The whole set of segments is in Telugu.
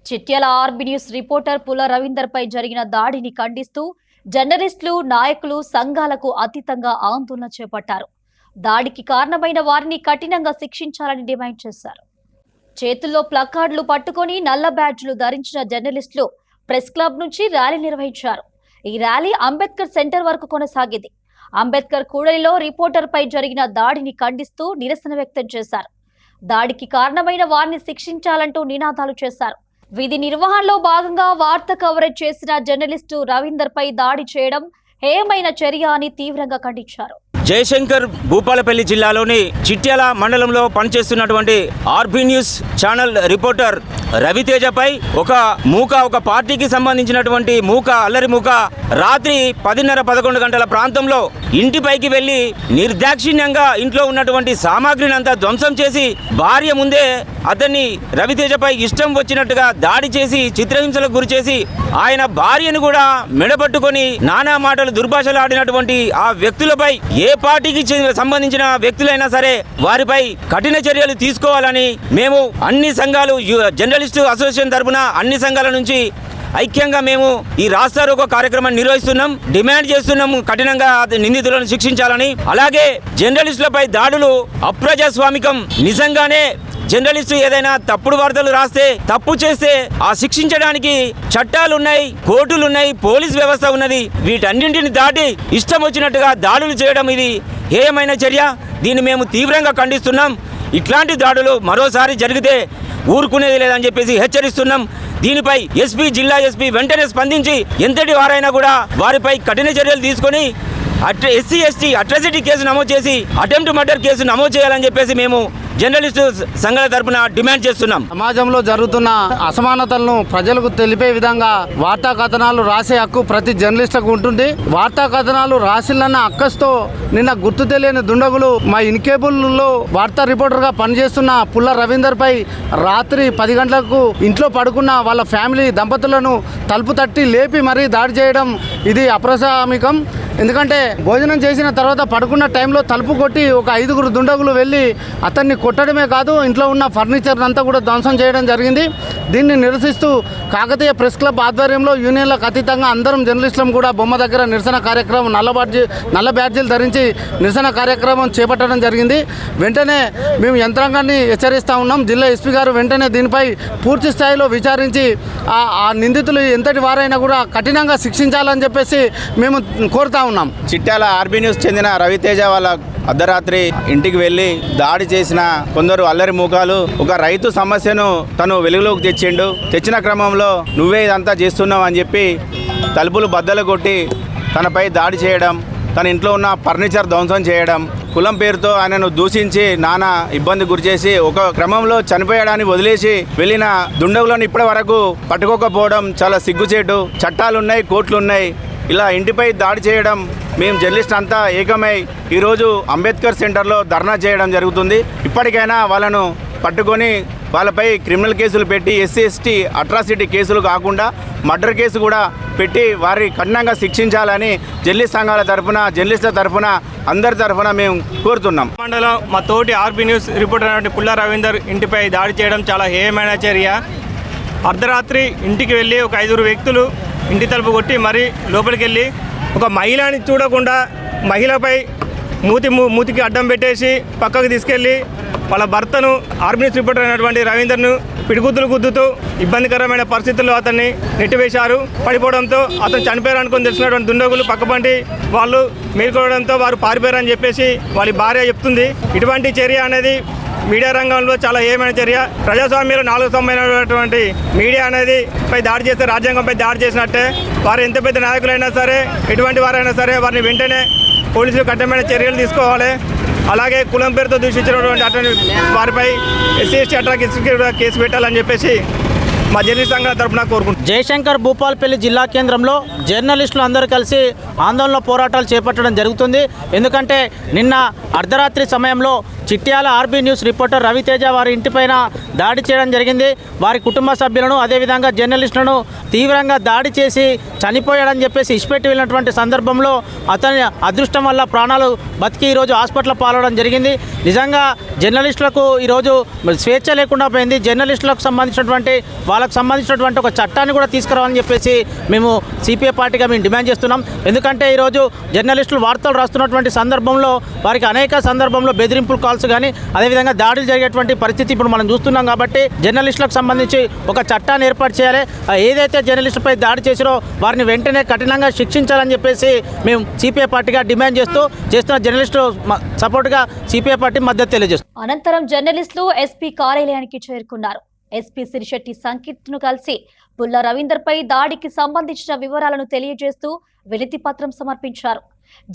చిట్యాల ఆర్బీ న్యూస్ రిపోర్టర్ పుల్ల రవీందర్ పై జరిగిన దాడిని ఖండిస్తూ జర్నలిస్టులు, నాయకులు, సంఘాలకు అతీతంగా ఆందోళన చేపట్టారు. దాడికి కారణమైన వారిని కఠినంగా శిక్షించాలని డిమాండ్ చేశారు. చేతుల్లో ప్లకార్డులు పట్టుకొని నల్ల బ్యాడ్జ్లు ధరించిన జర్నలిస్టులు ప్రెస్ క్లబ్ నుంచి ర్యాలీ నిర్వహించారు. ఈ ర్యాలీ అంబేద్కర్ సెంటర్ వరకు కొనసాగింది. అంబేద్కర్ కూడలిలో రిపోర్టర్ పై జరిగిన దాడిని ఖండిస్తూ నిరసన వ్యక్తం చేశారు. దాడికి కారణమైన వారిని శిక్షించాలంటూ నినాదాలు చేశారు. విధి నిర్వహణలో భాగంగా వార్త కవరేజ్ చేసిన జర్నలిస్టు రవీందర్ పై దాడి చేయడం హేయమైన చర్య అని తీవ్రంగా ఖండించారు. జయశంకర్ భూపాలపల్లి జిల్లాలోని చిట్యాల మండలంలో పనిచేస్తున్నటువంటి ఆర్బీ న్యూస్ ఛానల్ రిపోర్టర్ రవితేజపై ఒక పార్టీకి సంబంధించినటువంటి అల్లరి మూక రాత్రి 10:30-11 గంటల ప్రాంతంలో ఇంటిపైకి వెళ్లి నిర్దాక్షిణ్యంగా ఇంట్లో ఉన్నటువంటి సామాగ్రిని అంతా ధ్వంసం చేసి భార్య ముందే అతన్ని రవితేజపై ఇష్టం వచ్చినట్టుగా దాడి చేసి చిత్రహింసలకు గురి చేసి ఆయన భార్యను కూడా మెడపట్టుకొని నానా మాటలు దుర్భాషలు ఆడినటువంటి ఆ వ్యక్తులపై ఏ పార్టీకి సంబంధించిన వ్యక్తులైనా సరే వారిపై కఠిన చర్యలు తీసుకోవాలని మేము అన్ని సంఘాలు జర్నలిస్టు అసోసియేషన్ తరఫున అన్ని సంఘాల నుంచి ఐక్యంగా మేము ఈ రాస్తారోకో కార్యక్రమాన్ని నిర్వహిస్తున్నాం. డిమాండ్ చేస్తున్నాము కఠినంగా నిందితులను శిక్షించాలని. అలాగే జర్నలిస్టులపై దాడులు అప్రజాస్వామికం. నిజంగానే జర్నలిస్టు ఏదైనా తప్పుడు వార్తలు రాస్తే, తప్పు చేస్తే ఆ శిక్షించడానికి చట్టాలున్నాయి, కోర్టులున్నాయి, పోలీస్ వ్యవస్థ ఉన్నది. వీటన్నింటిని దాటి ఇష్టం వచ్చినట్టుగా దాడులు చేయడం ఇది హేయమైన చర్య. దీన్ని మేము తీవ్రంగా ఖండిస్తున్నాం. ఇట్లాంటి దాడులు మరోసారి జరిగితే ఊరుకునేది లేదని చెప్పేసి హెచ్చరిస్తున్నాం. దీనిపై జిల్లా ఎస్పీ వెంటనే స్పందించి ఎంతటి వారైనా కూడా వారిపై కఠిన చర్యలు తీసుకొని SC/ST అట్రాసిటీ కేసు నమోదు చేసి అటెంప్ట్ మర్డర్ కేసు నమోదు చేయాలని చెప్పేసి మేము జర్నలిస్టు సంఘాల తరపున డిమాండ్ చేస్తున్నాం. సమాజంలో జరుగుతున్న అసమానతలను ప్రజలకు తెలిపే విధంగా వార్తా కథనాలు రాసే హక్కు ప్రతి జర్నలిస్టుకు ఉంటుంది. వార్తా కథనాలు రాసిల్లన్న అక్కస్తో నిన్న గుర్తు తెలియని దుండగులు మా ఇన్కేబుల్లో వార్తా రిపోర్టర్గా పనిచేస్తున్న పుల్ల రవీందర్ పై రాత్రి 10 గంటలకు ఇంట్లో పడుకున్న వాళ్ళ ఫ్యామిలీ దంపతులను తలుపు తట్టి లేపి మరీ దాడి చేయడం ఇది అప్రజాస్వామికం. ఎందుకంటే భోజనం చేసిన తర్వాత పడుకున్న టైంలో తలుపు కొట్టి ఒక 5 దుండగులు వెళ్ళి అతన్ని కొట్టడమే కాదు, ఇంట్లో ఉన్న ఫర్నిచర్ అంతా కూడా ధ్వంసం చేయడం జరిగింది. దీన్ని నిరసిస్తూ కాకతీయ ప్రెస్ క్లబ్ ఆధ్వర్యంలో యూనియన్లకు అతీతంగా అందరం జర్నలిస్టులం కూడా బొమ్మ దగ్గర నిరసన కార్యక్రమం నల్ల బ్యాడ్జీలు ధరించి నిరసన కార్యక్రమం చేపట్టడం జరిగింది. వెంటనే మేము యంత్రాంగాన్ని హెచ్చరిస్తూ ఉన్నాం. జిల్లా ఎస్పీ గారు వెంటనే దీనిపై పూర్తి స్థాయిలో విచారించి ఆ నిందితులు ఎంతటి వారైనా కూడా కఠినంగా శిక్షించాలని చెప్పేసి మేము కోరుతా ఉన్నాం. చిట్యాల ఆర్బీ న్యూస్ చెందిన రవితేజ వాళ్ళ అర్ధరాత్రి ఇంటికి వెళ్ళి దాడి చేసిన కొందరు అల్లరి మూకాలు ఒక రైతు సమస్యను తను వెలుగులోకి తెచ్చిన క్రమంలో నువ్వే ఇదంతా చేస్తున్నావు అని చెప్పి తలుపులు బద్దలు కొట్టి తనపై దాడి చేయడం, తన ఇంట్లో ఉన్న ఫర్నిచర్ ధ్వంసం చేయడం, కులం పేరుతో ఆయనను దూషించి నానా ఇబ్బంది గురిచేసి ఒక క్రమంలో చనిపోయడానికి వదిలేసి వెళ్ళిన దుండగులను ఇప్పటి వరకు పట్టుకోకపోవడం చాలా సిగ్గుచేటు. చట్టాలున్నాయి, కోర్టులున్నాయి. ఇలా ఇంటిపై దాడి చేయడం మేము జర్నలిస్ట్ అంతా ఏకమై ఈరోజు అంబేద్కర్ సెంటర్లో ధర్నా చేయడం జరుగుతుంది. ఇప్పటికైనా వాళ్ళను పట్టుకొని వాళ్ళపై క్రిమినల్ కేసులు పెట్టి SC/ST అట్రాసిటీ కేసులు కాకుండా మర్డర్ కేసు కూడా పెట్టి వారి కఠినంగా శిక్షించాలని జర్నలిస్టుల తరఫున అందరి తరఫున మేము కోరుతున్నాం. మండలం మా తోటి ఆర్బీ న్యూస్ రిపోర్టర్ అయిన పుల్ల రవీందర్ ఇంటిపై దాడి చేయడం చాలా హేయమైన చర్య. అర్ధరాత్రి ఇంటికి వెళ్ళి ఒక 5 వ్యక్తులు ఇంటి తలుపు కొట్టి మరీ లోపలికి వెళ్ళి ఒక మహిళని చూడకుండా మహిళపై మూతికి అడ్డం పెట్టేసి పక్కకు తీసుకెళ్ళి వాళ్ళ భర్తను ఆర్బీ న్యూస్ రిపోర్టర్ అయినటువంటి రవీందర్ను పిడిగుద్దులు గుద్దుతూ ఇబ్బందికరమైన పరిస్థితుల్లో అతన్ని నెట్టివేశారు. పడిపోవడంతో అతను చనిపోయారనుకుని తెలిసినటువంటి దుండగులు పక్కపంటి వాళ్ళు మేల్కోవడంతో వారు పారిపోయారని చెప్పేసి వాళ్ళ భార్య చెప్తుంది. ఇటువంటి చర్య అనేది మీడియా రంగంలో చాలా ఏమైన చర్య. ప్రజాస్వామ్యంలో 4 స్తంభమైనటువంటి మీడియా అనేది పై దాడి చేస్తే రాజ్యాంగంపై దాడి చేసినట్టే. వారు ఎంత పెద్ద నాయకులైనా సరే, ఎటువంటి వారైనా సరే వారిని వెంటనే పోలీసులు కఠినమైన చర్యలు తీసుకోవాలి. అలాగే కులం పేరుతో దూషించినటువంటి అటువంటి వారిపై SC/ST అట్రాసిటీ కేసు పెట్టాలని చెప్పేసి మా జర్నలిస్ట్ సంఘాల తరఫున కోరుకుంటున్నాం. జయశంకర్ భూపాలపల్లి జిల్లా కేంద్రంలో జర్నలిస్టులు అందరూ కలిసి ఆందోళన పోరాటాలు చేపట్టడం జరుగుతుంది. ఎందుకంటే నిన్న అర్ధరాత్రి సమయంలో Chityala RB news reporter Raviteja వారి ఇంటిపైన దాడి చేయడం జరిగింది. వారి కుటుంబ సభ్యులను అదేవిధంగా జర్నలిస్టులను తీవ్రంగా దాడి చేసి చనిపోయాడని చెప్పేసి ఇష్పెట్టి వెళ్ళినటువంటి సందర్భంలో అతని అదృష్టం వల్ల ప్రాణాలు బతికి ఈరోజు హాస్పిటల్ పాలవడం జరిగింది. నిజంగా జర్నలిస్టులకు ఈరోజు స్వేచ్ఛ లేకుండా పోయింది. జర్నలిస్టులకు సంబంధించినటువంటి వాళ్ళకు సంబంధించినటువంటి ఒక చట్టాన్ని కూడా తీసుకురావాలని చెప్పేసి మేము సిపిఐ పార్టీగా మేము డిమాండ్ చేస్తున్నాం. ఎందుకంటే ఈరోజు జర్నలిస్టులు వార్తలు రాస్తున్నటువంటి సందర్భంలో వారికి అనేక సందర్భంలో బెదిరింపుల కాల్స్ కానీ అదేవిధంగా దాడులు జరిగేటువంటి పరిస్థితి ఇప్పుడు మనం చూస్తున్నాం. కాబట్టి జర్నలిస్టులకు సంబంధించి ఒక చట్టాన్ని ఏర్పాటు చేయాలి. ఏదైతే జర్నలిస్టులపై దాడి చేసిరో వారిని వెంటనే కఠినంగా శిక్షించాలని చెప్పేసి మేము సిపిఐ పార్టీగా డిమాండ్ చేస్తున్న జర్నలిస్టులు సపోర్ట్గా సిపిఐ పార్టీ మద్దతు తెలియజేస్తుంది. అనంతరం జర్నలిస్టులు ఎస్పీ కార్యాలయానికి చేరుకున్నారు. ఎస్పీ సిరిశెట్టి సంకిత్ ను కలిసి పుల్ల రవీందర్ పై దాడికి సంబంధించిన వివరాలను తెలియజేస్తూ వినతి పత్రం సమర్పించారు.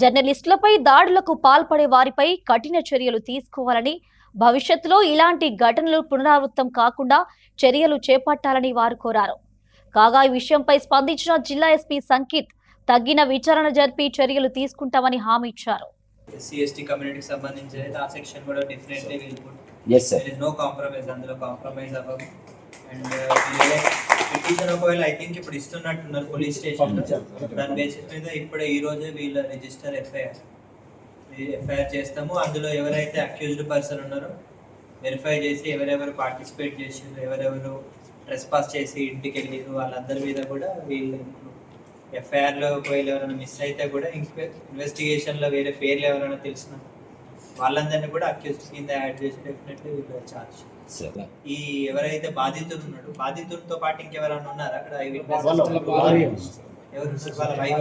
జర్నలిస్టులపై దాడులకు పాల్పడే వారిపై కఠిన చర్యలు తీసుకోవాలని, భవిష్యత్తులో ఇలాంటి ఘటనలు పునరావృతం కాకుండా చర్యలు చేపట్టాలని వారు కోరారు. కాగా ఈ విషయంపై స్పందించిన జిల్లా ఎస్పీ సంకిత్ తగిన విచారణ జరిపి చర్యలు తీసుకుంటామని హామీ ఇచ్చారు. SC/ST కమ్యూనిటీకి సంబంధించి ఆ సెక్షన్ కూడా డెఫినెట్లీ నో కాంప్రమైజ్, అందులో కాంప్రమైజ్ అవ్వము. అండ్ పిటిషన్ ఒకవేళ ఐ థింక్ ఇప్పుడు ఇస్తున్నట్టున్నారు పోలీస్ స్టేషన్లో, దాని బేసిస్ మీద ఇప్పుడు ఈ రోజే వీళ్ళ రిజిస్టర్ ఎఫ్ఐఆర్ చేస్తాము. అందులో ఎవరైతే అక్యూజ్డ్ పర్సన్ ఉన్నారో వెరిఫై చేసి ఎవరెవరు పార్టిసిపేట్ చేసిండ్రు, ఎవరెవరు ట్రెస్పాస్ చేసి ఇంటికి వెళ్ళారు వాళ్ళందరి మీద కూడా వీళ్ళు ఎఫ్ఐఆర్లో ఒకవేళ ఎవరైనా మిస్ అయితే కూడా ఇన్వెస్టిగేషన్లో వేరే పేర్లు ఎవరైనా తెలిసిన వాళ్ళందరినీ కూడా అక్యూజ్డ్ కింద యాడ్ చేసి డెఫినెట్లీ వీళ్ళు ఛార్జ్. ఈ ఎవరైతే బాధితులు ఉన్నాడు, బాధితులతో పాటు ఇంకెవరైనా ఉన్నారు అక్కడ ఎవరు వాళ్ళ వైఫ్